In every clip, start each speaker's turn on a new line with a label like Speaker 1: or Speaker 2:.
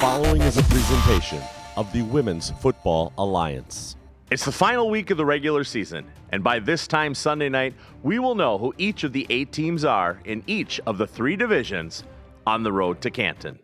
Speaker 1: following is a presentation of the Women's Football Alliance.
Speaker 2: It's the final week of the regular season, and by this time Sunday night, we will know who each of the 8 teams are in each of the 3 divisions on the road to Canton.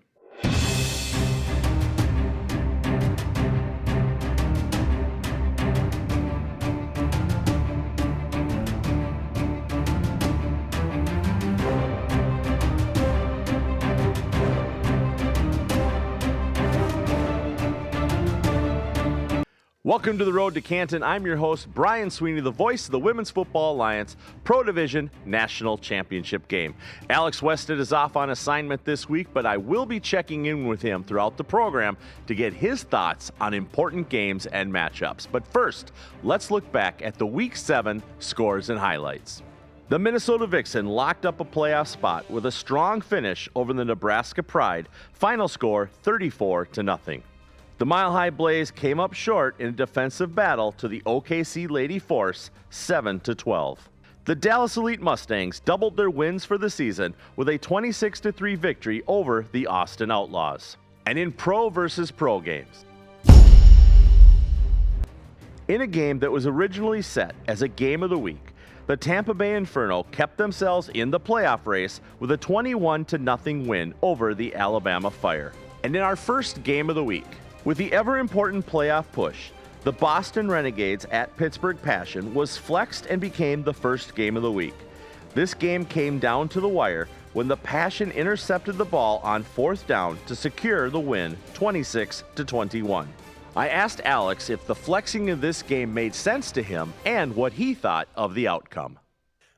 Speaker 2: Welcome to the Road to Canton. I'm your host, Brian Sweeney, the voice of the Women's Football Alliance Pro Division National Championship game. Alex Wested is off on assignment this week, but I will be checking in with him throughout the program to get his thoughts on important games and matchups. But first, let's look back at the Week 7 scores and highlights. The Minnesota Vixen locked up a playoff spot with a strong finish over the Nebraska Pride. Final score 34-0. The Mile High Blaze came up short in a defensive battle to the OKC Lady Force 7-12. The Dallas Elite Mustangs doubled their wins for the season with a 26-3 victory over the Austin Outlaws. And in pro versus pro games, in a game that was originally set as a game of the week, the Tampa Bay Inferno kept themselves in the playoff race with a 21-0 win over the Alabama Fire. And in our first game of the week, with the ever-important playoff push, the Boston Renegades at Pittsburgh Passion was flexed and became the first game of the week. This game came down to the wire when the Passion intercepted the ball on 4th down to secure the win 26-21. I asked Alex if the flexing of this game made sense to him and what he thought of the outcome.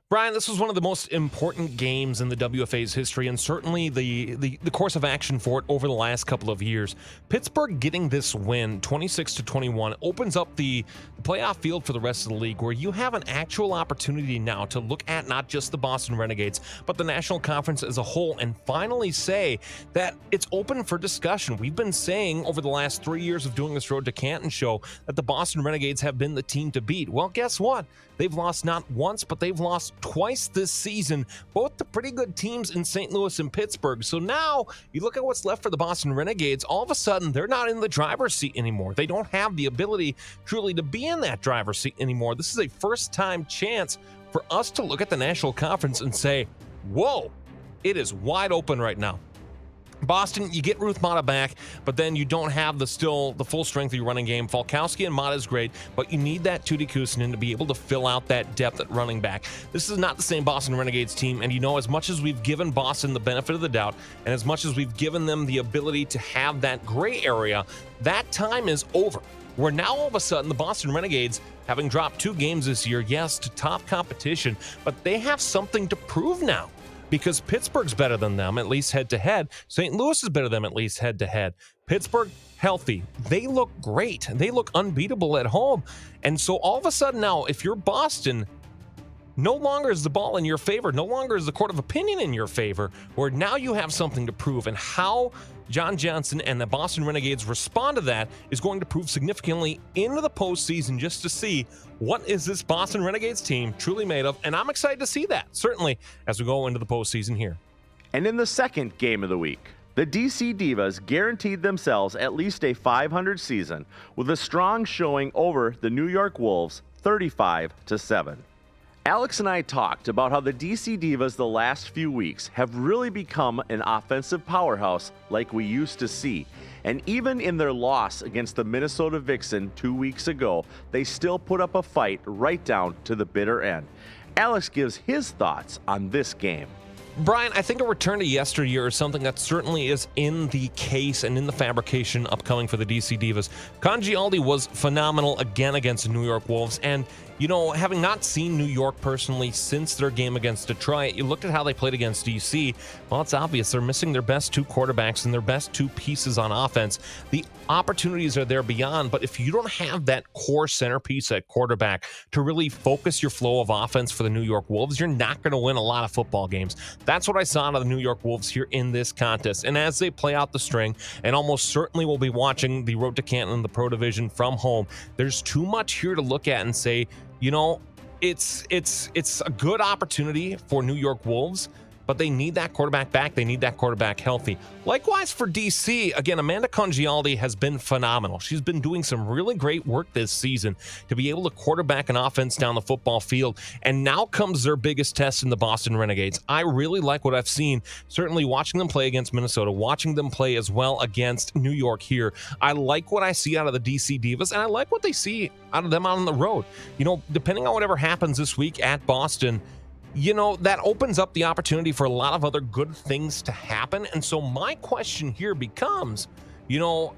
Speaker 3: Brian, this was one of the most important games in the WFA's history, and certainly the course of action for it over the last couple of years. Pittsburgh getting this win, 26-21, opens up the playoff field for the rest of the league, where you have an actual opportunity now to look at not just the Boston Renegades, but the National Conference as a whole, and finally say that it's open for discussion. We've been saying over the last 3 years of doing this Road to Canton show that the Boston Renegades have been the team to beat. Well, guess what? They've lost not once, but they've lost twice this season, both to pretty good teams in St. Louis and Pittsburgh. So now you look at what's left for the Boston Renegades, all of a sudden they're not in the driver's seat anymore. They don't have the ability truly to be in that driver's seat anymore. This is a first-time chance for us to look at the National Conference and say, whoa, it is wide open right now. Boston, you get Ruth Mata back, but then you don't have the full strength of your running game. Falkowski and Mata is great, but you need that Tuti Kuusinen to be able to fill out that depth at running back. This is not the same Boston Renegades team, and as much as we've given Boston the benefit of the doubt, and as much as we've given them the ability to have that gray area, that time is over. Where now all of a sudden the Boston Renegades, having dropped 2 games this year, yes, to top competition, but they have something to prove now. Because Pittsburgh's better than them, at least head-to-head. St. Louis is better than them, at least head-to-head. Pittsburgh, healthy. They look great. They look unbeatable at home. And so all of a sudden now, if you're Boston, no longer is the ball in your favor. No longer is the court of opinion in your favor, where now you have something to prove. And how John Johnson and the Boston Renegades respond to that is going to prove significantly into the postseason, just to see what is this Boston Renegades team truly made of. And I'm excited to see that, certainly, as we go into the postseason here.
Speaker 2: And in the second game of the week, the DC Divas guaranteed themselves at least a 500 season with a strong showing over the New York Wolves 35-7. Alex and I talked about how the DC Divas the last few weeks have really become an offensive powerhouse like we used to see. And even in their loss against the Minnesota Vixen 2 weeks ago, they still put up a fight right down to the bitter end. Alex gives his thoughts on this game.
Speaker 3: Brian, I think a return to yesteryear is something that certainly is in the case and in the fabrication upcoming for the DC Divas. Kanji Aldi was phenomenal again against the New York Wolves, and having not seen New York personally since their game against Detroit, you looked at how they played against DC. Well, it's obvious they're missing their best 2 quarterbacks and their best 2 pieces on offense. The opportunities are there beyond, but if you don't have that core centerpiece at quarterback to really focus your flow of offense for the New York Wolves, you're not going to win a lot of football games. That's what I saw out of the New York Wolves here in this contest. And as they play out the string, and almost certainly we'll be watching the Road to Canton in the Pro Division from home, there's too much here to look at and say, it's a good opportunity for New York Wolves but they need that quarterback back. They need that quarterback healthy. Likewise for DC, again, Amanda Congialdi has been phenomenal. She's been doing some really great work this season to be able to quarterback an offense down the football field. And now comes their biggest test in the Boston Renegades. I really like what I've seen, certainly watching them play against Minnesota, watching them play as well against New York here. I like what I see out of the DC Divas, and I like what they see out of them on the road. Depending on whatever happens this week at Boston, that opens up the opportunity for a lot of other good things to happen. And so my question here becomes,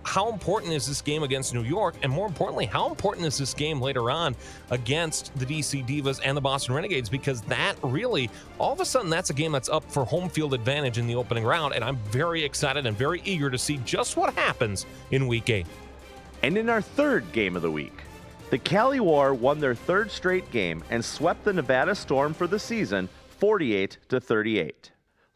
Speaker 3: how important is this game against New York? And more importantly, how important is this game later on against the DC Divas and the Boston Renegades? Because that really, all of a sudden, that's a game that's up for home field advantage in the opening round. And I'm very excited and very eager to see just what happens in Week 8.
Speaker 2: And in our third game of the week, the Cali War won their third straight game and swept the Nevada Storm for the season 48-38.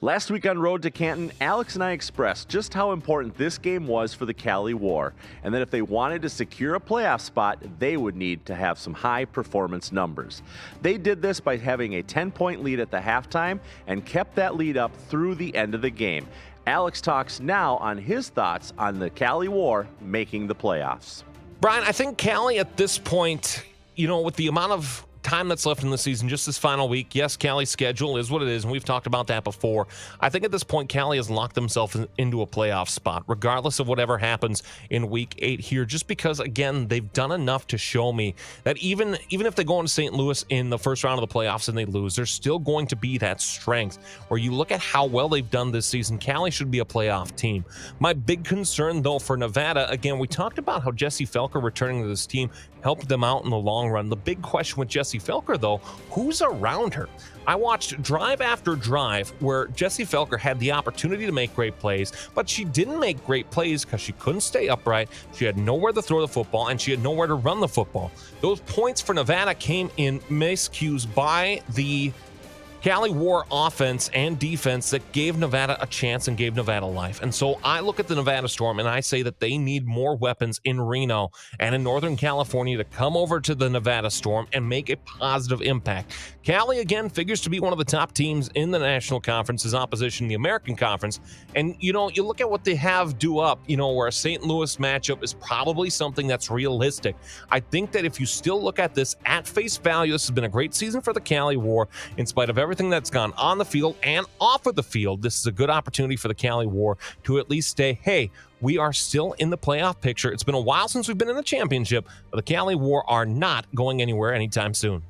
Speaker 2: Last week on Road to Canton, Alex and I expressed just how important this game was for the Cali War, and that if they wanted to secure a playoff spot, they would need to have some high performance numbers. They did this by having a 10-point lead at the halftime and kept that lead up through the end of the game. Alex talks now on his thoughts on the Cali War making the playoffs.
Speaker 3: Brian, I think Cali at this point, with the amount of time that's left in the season, just this final week. Yes, Cali's schedule is what it is, and we've talked about that before. I think at this point, Cali has locked themselves into a playoff spot, regardless of whatever happens in Week 8 here, just because, again, they've done enough to show me that even if they go into St. Louis in the first round of the playoffs and they lose, there's still going to be that strength where you look at how well they've done this season. Cali should be a playoff team. My big concern, though, for Nevada, again, we talked about how Jessie Felker returning to this team helped them out in the long run. The big question with Jessie Felker, though, who's around her? I watched drive after drive where Jessie Felker had the opportunity to make great plays, but she didn't make great plays because she couldn't stay upright. She had nowhere to throw the football, and she had nowhere to run the football. Those points for Nevada came in miscues by the Cali War offense and defense that gave Nevada a chance and gave Nevada life. And so I look at the Nevada Storm and I say that they need more weapons in Reno and in Northern California to come over to the Nevada Storm and make a positive impact. Cali, again, figures to be one of the top teams in the National Conference's opposition, the American Conference. And, you look at what they have due up, where a St. Louis matchup is probably something that's realistic. I think that if you still look at this at face value, this has been a great season for the Cali War. In spite of everything that's gone on the field and off of the field, this is a good opportunity for the Cali War to at least say, hey, we are still in the playoff picture. It's been a while since we've been in the championship, but the Cali War are not going anywhere anytime soon.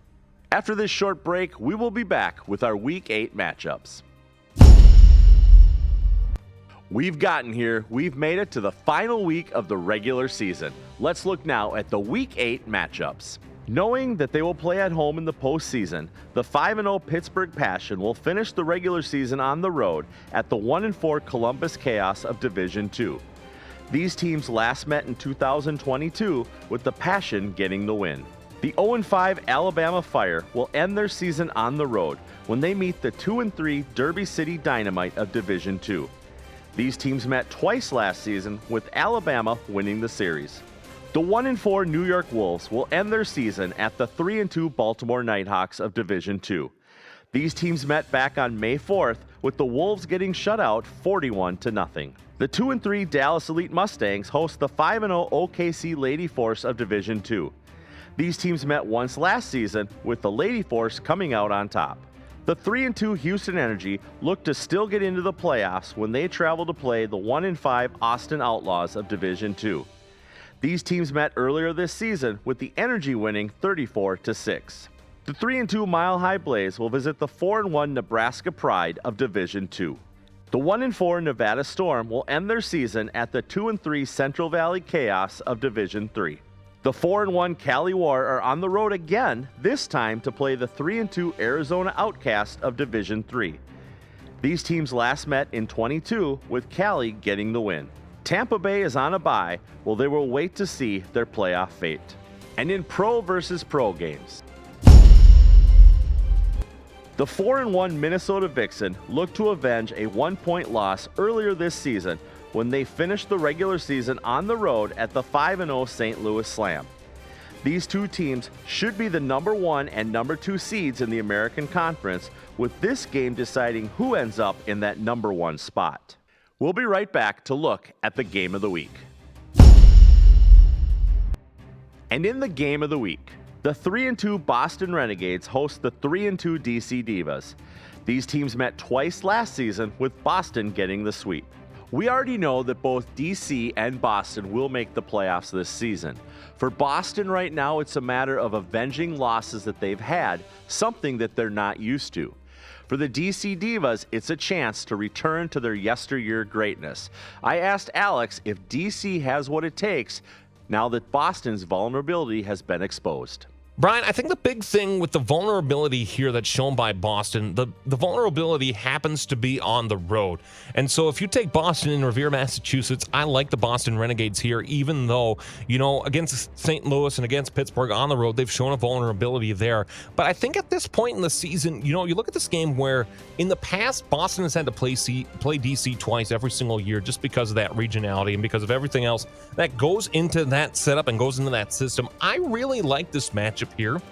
Speaker 2: After this short break, we will be back with our Week 8 matchups. We've gotten here. We've made it to the final week of the regular season. Let's look now at the Week 8 matchups. Knowing that they will play at home in the postseason, the 5-0 Pittsburgh Passion will finish the regular season on the road at the 1-4 Columbus Chaos of Division II. These teams last met in 2022, with the Passion getting the win. The 0-5 Alabama Fire will end their season on the road when they meet the 2-3 Derby City Dynamite of Division II. These teams met twice last season, with Alabama winning the series. The 1-4 New York Wolves will end their season at the 3-2 Baltimore Nighthawks of Division II. These teams met back on May 4th, with the Wolves getting shut out 41-0. The 2-3 Dallas Elite Mustangs host the 5-0 OKC Lady Force of Division II. These teams met once last season, with the Lady Force coming out on top. The 3-2 Houston Energy look to still get into the playoffs when they travel to play the 1-5 Austin Outlaws of Division II. These teams met earlier this season, with the Energy winning 34-6. The 3-2 Mile High Blaze will visit the 4-1 Nebraska Pride of Division II. The 1-4 Nevada Storm will end their season at the 2-3 Central Valley Chaos of Division III. The 4-1 Cali War are on the road again, this time to play the 3-2 Arizona Outcast of Division III. These teams last met in 22, with Cali getting the win. Tampa Bay is on a bye, while they will wait to see their playoff fate. And in pro versus pro games, the 4-1 Minnesota Vixen looked to avenge a 1-point loss earlier this season when they finished the regular season on the road at the 5-0 St. Louis Slam. These two teams should be the number 1 and number 2 seeds in the American Conference, with this game deciding who ends up in that number 1 spot. We'll be right back to look at the game of the week. And in the game of the week, the 3-2 Boston Renegades host the 3-2 DC Divas. These teams met twice last season, with Boston getting the sweep. We already know that both DC and Boston will make the playoffs this season. For Boston right now, it's a matter of avenging losses that they've had, something that they're not used to. For the DC Divas, it's a chance to return to their yesteryear greatness. I asked Alex if DC has what it takes now that Boston's vulnerability has been exposed.
Speaker 3: Brian, I think the big thing with the vulnerability here that's shown by Boston, the vulnerability happens to be on the road. And so if you take Boston in Revere, Massachusetts, I like the Boston Renegades here, even though, against St. Louis and against Pittsburgh on the road, they've shown a vulnerability there. But I think at this point in the season, you look at this game where in the past, Boston has had to play DC twice every single year just because of that regionality and because of everything else that goes into that setup and goes into that system. I really like this matchup here.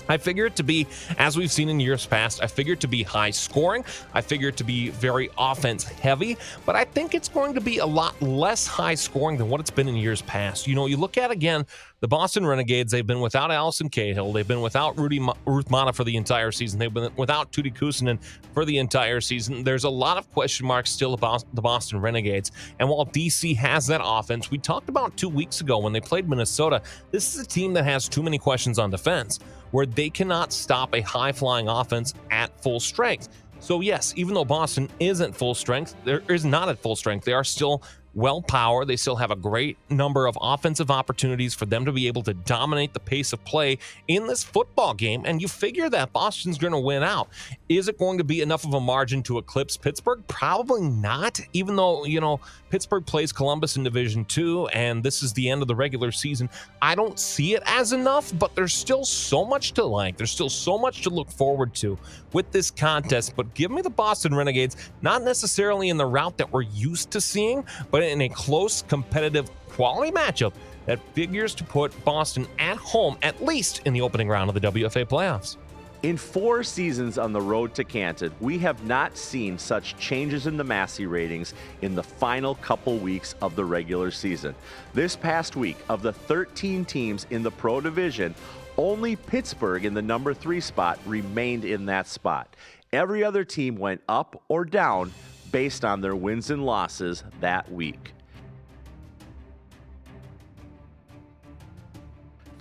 Speaker 3: I figure it to be, as we've seen in years past, I figure it to be high scoring. I figure it to be very offense heavy, but I think it's going to be a lot less high scoring than what it's been in years past. You look at, again, the Boston Renegades, they've been without Allison Cahill. They've been without Ruth Mana for the entire season. They've been without Tootie Kusanen for the entire season. There's a lot of question marks still about the Boston Renegades. And while DC has that offense, we talked about 2 weeks ago when they played Minnesota, this is a team that has too many questions on defense, where they cannot stop a high-flying offense at full strength. So yes, even though Boston isn't full strength, not at full strength, they are still well-powered. They still have a great number of offensive opportunities for them to be able to dominate the pace of play in this football game, and you figure that Boston's going to win out. Is it going to be enough of a margin to eclipse Pittsburgh? Probably not, even though, Pittsburgh plays Columbus in Division II, and this is the end of the regular season. I don't see it as enough, but there's still so much to like. There's still so much to look forward to with this contest, but give me the Boston Renegades, not necessarily in the route that we're used to seeing, but in a close, competitive, quality matchup that figures to put Boston at home, at least in the opening round of the WFA playoffs.
Speaker 2: In 4 seasons on the road to Canton, we have not seen such changes in the Massey ratings in the final couple weeks of the regular season. This past week, of the 13 teams in the Pro Division, only Pittsburgh in the number 3 spot remained in that spot. Every other team went up or down based on their wins and losses that week.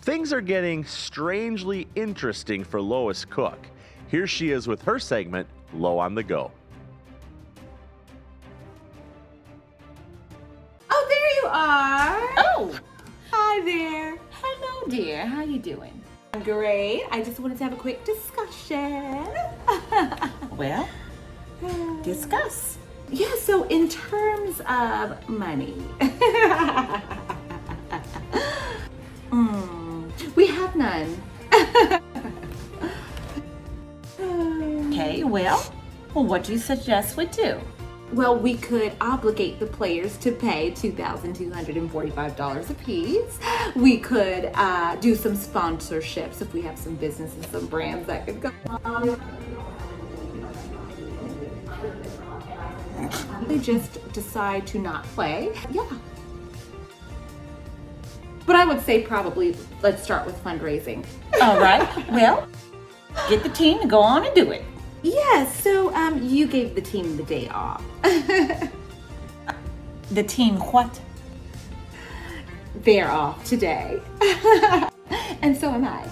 Speaker 2: Things are getting strangely interesting for Lois Cook. Here she is with her segment, Low on the Go.
Speaker 4: Oh, there you are.
Speaker 5: Oh,
Speaker 4: Hi there.
Speaker 5: hello, dear. How you doing?
Speaker 4: I'm great. I just wanted to have a quick discussion.
Speaker 5: Well, discuss.
Speaker 4: Yeah, so in terms of money, we have none.
Speaker 5: Okay, well, what do you suggest we do?
Speaker 4: Well, we could obligate the players to pay $2,245 apiece. We could do some sponsorships if we have some businesses, some brands that could go on. They just decide to not play. Yeah. But I would say probably let's start with fundraising.
Speaker 5: All right, well, get the team to go on and do it.
Speaker 4: Yeah, so you gave the team the day off.
Speaker 5: The team what?
Speaker 4: They're off today. And so am I.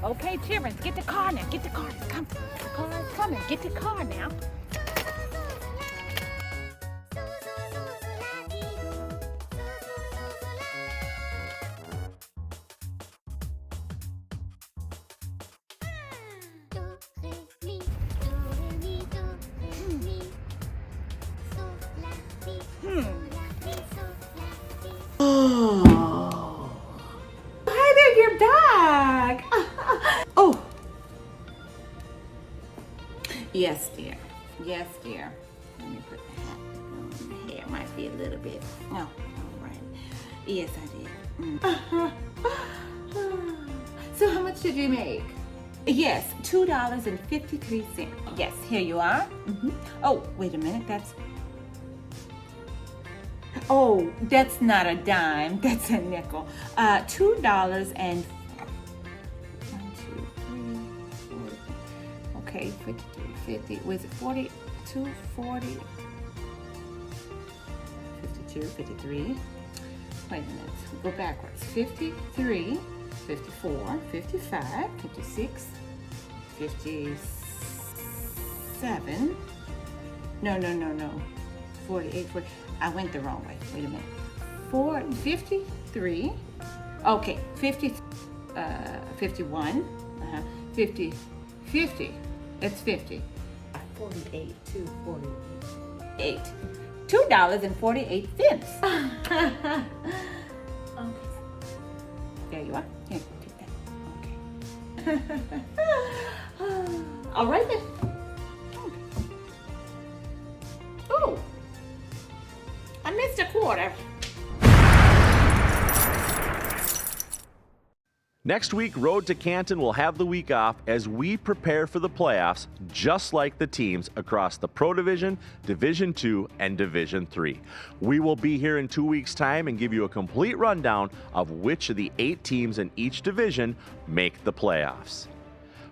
Speaker 5: Okay, Terrence, get the car now. Get the car. Come. The car is coming. Get the car now.
Speaker 4: Oh. Hi there, you're back. Oh. Yes, dear. Yes, dear. Let me put the hat on. The hair might be a little bit. Oh, all right. Yes, I did. So how much did you make? Yes, $2.53. Yes, here you are. Oh, wait a minute. That's not a dime. That's a nickel. $2 and 1, 2, 3, 4. Okay, 53, 50. Was it 42, 40? 52, 53. Wait a minute. We'll go backwards. 53, 54, 55, 56, 57. No. 48, 40. I went the wrong way. Wait a minute. 53. Okay, 50, 51. 50. It's 50. 48 to 48. $2.48. Okay. There you are. Here, take that. Okay. All right then. Oh. I missed a quarter.
Speaker 2: Next week, Road to Canton will have the week off as we prepare for the playoffs, just like the teams across the Pro Division, Division II, and Division III. We will be here in 2 weeks' time and give you a complete rundown of which of the 8 teams in each division make the playoffs.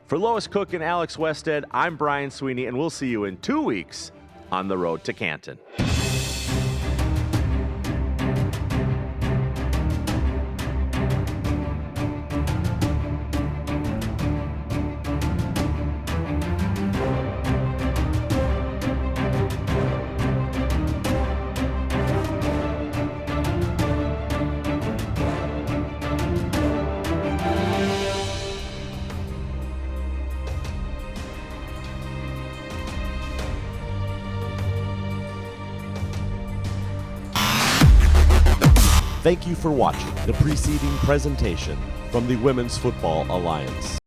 Speaker 2: For Lois Cook and Alex Wested, I'm Brian Sweeney, and we'll see you in 2 weeks on the Road to Canton.
Speaker 1: Thank you for watching the preceding presentation from the Women's Football Alliance.